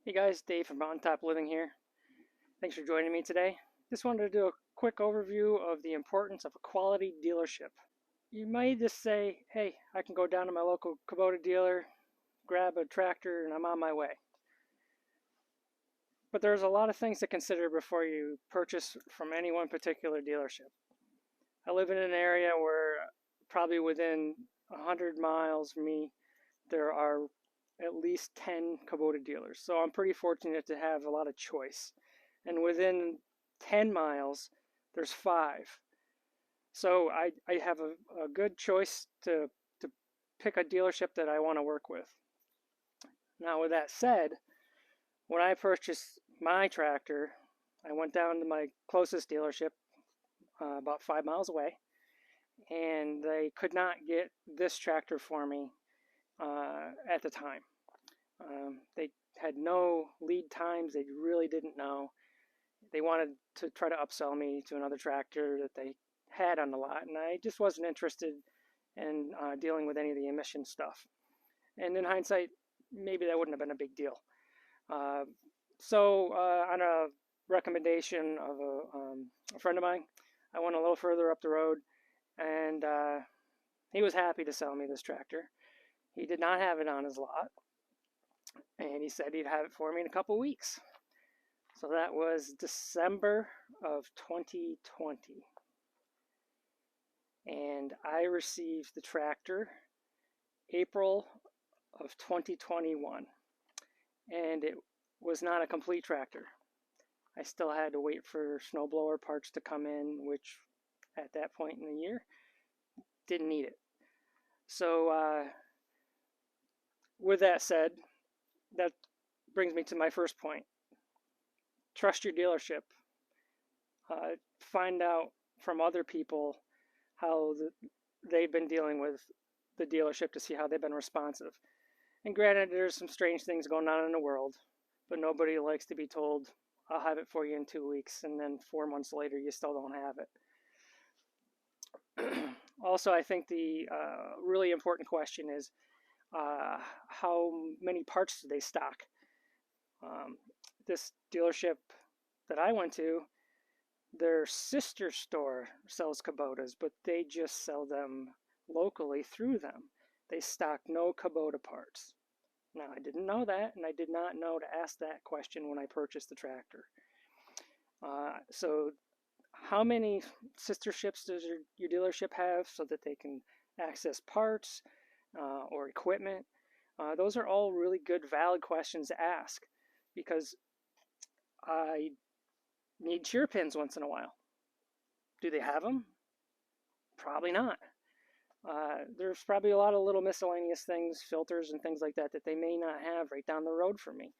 Hey guys, Dave from Mountaintop Living here. Thanks for joining me today. Just wanted to do a quick overview of the importance of a quality dealership. You might just say, hey, I can go down to my local Kubota dealer, grab a tractor, and I'm on my way. But there's a lot of things to consider before you purchase from any one particular dealership. I live in an area where probably within 100 miles of me, there are at least 10 Kubota dealers. So I'm pretty fortunate to have a lot of choice. And within 10 miles, there's 5. So I have a good choice to pick a dealership that I want to work with. Now, with that said, when I purchased my tractor, I went down to my closest dealership about 5 miles away, and they could not get this tractor for me at the time. They had no lead times. They really didn't know. They wanted to try to upsell me to another tractor that they had on the lot, and I just wasn't interested in dealing with any of the emission stuff. And in hindsight, maybe that wouldn't have been a big deal. So on a recommendation of a friend of mine, I went a little further up the road, and he was happy to sell me this tractor. He did not have it on his lot, and he said he'd have it for me in a couple weeks. So that was December of 2020. And I received the tractor April of 2021. And it was not a complete tractor. I still had to wait for snowblower parts to come in, which at that point in the year didn't need it. So with that said, that brings me to my first point. Trust your dealership. Find out from other people how they've been dealing with the dealership to see how they've been responsive. And granted, there's some strange things going on in the world, but nobody likes to be told, I'll have it for you in 2 weeks, and then 4 months later, you still don't have it. Also, I think the really important question is how many parts do they stock? This dealership that I went to, their sister store sells Kubotas, but they just sell them locally through them. They stock no Kubota parts. Now, I didn't know that, and I did not know to ask that question when I purchased the tractor. So how many sister ships does your dealership have so that they can access parts or equipment? Those are all really good, valid questions to ask, because I need cheer pins once in a while. Do they have them? Probably not. There's probably a lot of little miscellaneous things, filters and things like that, that they may not have right down the road for me.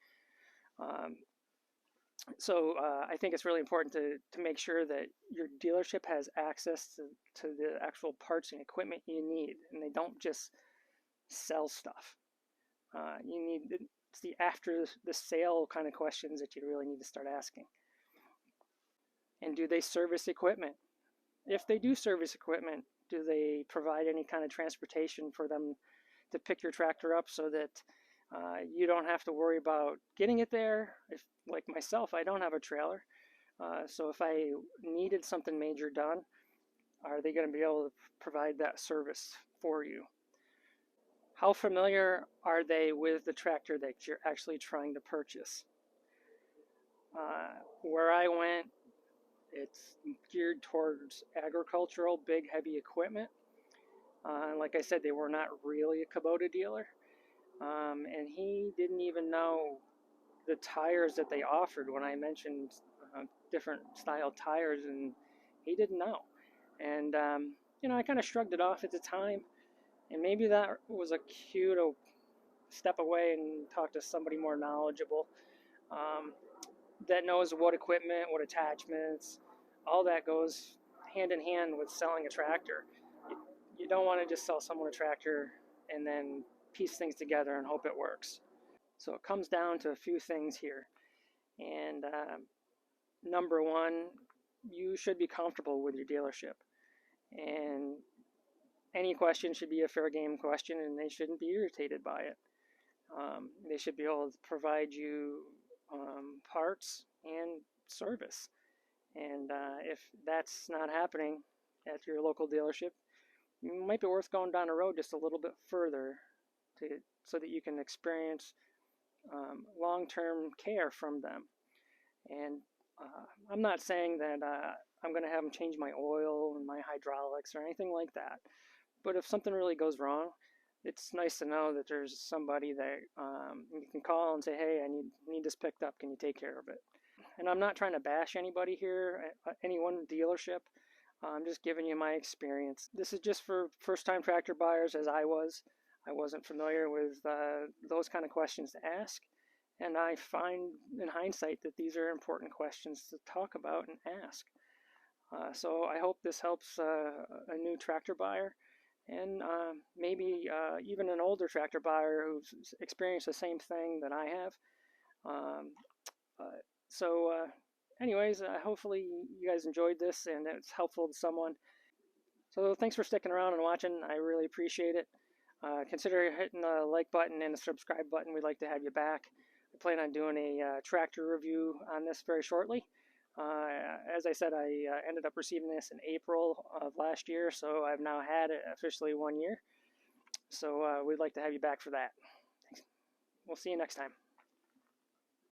So I think it's really important to make sure that your dealership has access to the actual parts and equipment you need, and they don't just sell stuff. It's the after the sale kind of questions that you really need to start asking. And do they service equipment? If they do service equipment, do they provide any kind of transportation for them to pick your tractor up so that you don't have to worry about getting it there? If, like myself, I don't have a trailer. So if I needed something major done, are they going to be able to provide that service for you? How familiar are they with the tractor that you're actually trying to purchase? Where I went, it's geared towards agricultural, big, heavy equipment. Like I said, they were not really a Kubota dealer. And he didn't even know the tires that they offered when I mentioned different style tires, and he didn't know. And, I kind of shrugged it off at the time. And maybe that was a cue to step away and talk to somebody more knowledgeable that knows what equipment, what attachments, all that goes hand in hand with selling a tractor. You don't want to just sell someone a tractor and then piece things together and hope it works. So it comes down to a few things here. And number one, you should be comfortable with your dealership. And any question should be a fair game question, and they shouldn't be irritated by it. They should be able to provide you parts and service. And if that's not happening at your local dealership, it might be worth going down the road just a little bit further to, so that you can experience long-term care from them. And I'm not saying that I'm going to have them change my oil and my hydraulics or anything like that. But if something really goes wrong, it's nice to know that there's somebody that you can call and say, hey, I need this picked up. Can you take care of it? And I'm not trying to bash anybody here, any one dealership. I'm just giving you my experience. This is just for first-time tractor buyers, as I was. I wasn't familiar with those kind of questions to ask. And I find in hindsight that these are important questions to talk about and ask. So I hope this helps a new tractor buyer, and maybe even an older tractor buyer who's experienced the same thing that I have. Um, uh, so anyways, hopefully you guys enjoyed this and it's helpful to someone. So thanks for sticking around and watching. I really appreciate it. Consider hitting the like button and the subscribe button. We'd like to have you back. I plan on doing a tractor review on this very shortly. As I said, I ended up receiving this in April of last year, so I've now had it officially 1 year. So we'd like to have you back for that. Thanks. We'll see you next time.